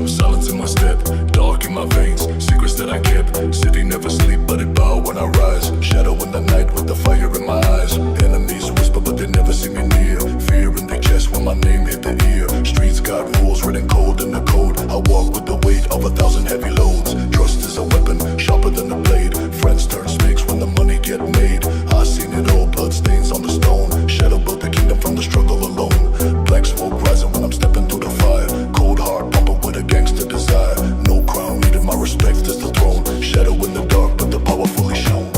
Silence in my step, dark in my veins, secrets that I kept. City never sleep, but it bow when I rise. Shadow in the night with the fire in my eyes. Enemies whisper, but they never see me near. Fear in their chest when my name hit the ear. Streets got rules written cold in the code. I walk with the weight of 1,000 heavy loads. Trust is a weapon, sharper than a blade. Friends turn snakes when the money get made. I seen it all, blood stains on the stone. Shadow built the kingdom from the struggle alone. Black smoke rising when I'm stepping through the fire. Cold heart pumping with a gangster desire. No crown needed, my respect is the throne. Shadow in the dark, but the power fully shown.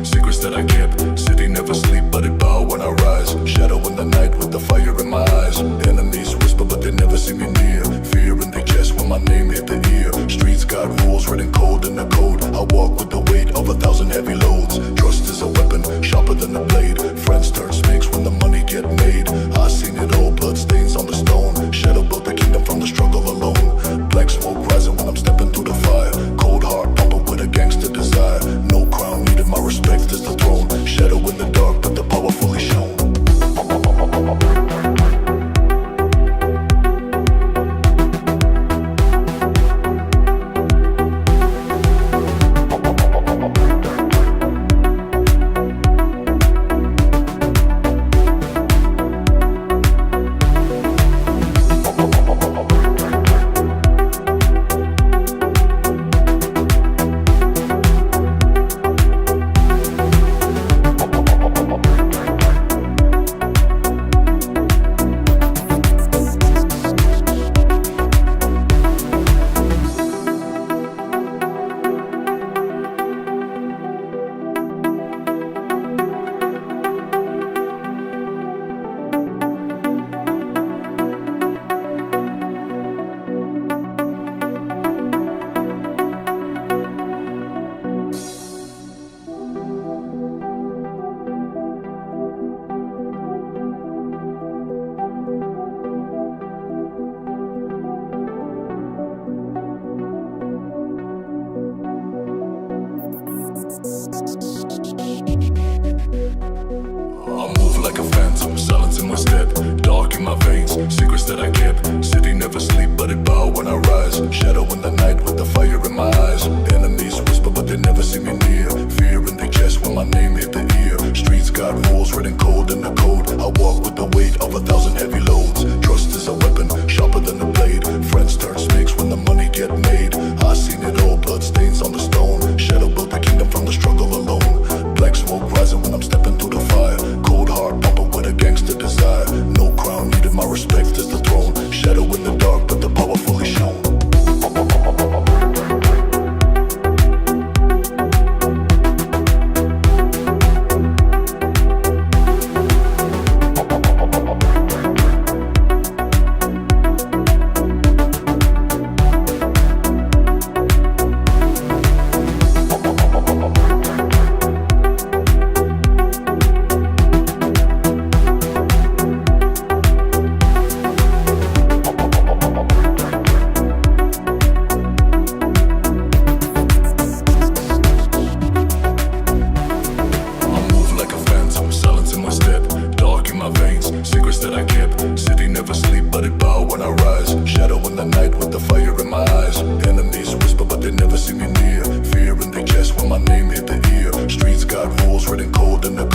Secrets that I kept. City never sleep, but it bow when I rise. Shadow in the night with the fire in my eyes. Enemies whisper, but they never see me near. Fear in their chest when my name hit the ear. Streets got rules written cold in the code. I walk with the weight of 1,000 heavy loads. Trust is a weapon, sharper than a blade. Friends turn snakes when the money get made. I seen it all, blood stains on the stone. Shadow built the kingdom from the struggle alone. Black smoke rising when I'm stepping through the fire. Cold heart pumping with a gangster desire. No crown needed, my respect is the throne. Shadow in the dark, but the power fully shown. Secrets that I kept. City never sleep, but it bow when I rise. Shadow in the night with the fire in my eyes. Enemies whisper, but they never see me near. Fear in their chest when my name hit the ear. Streets got rules written cold in the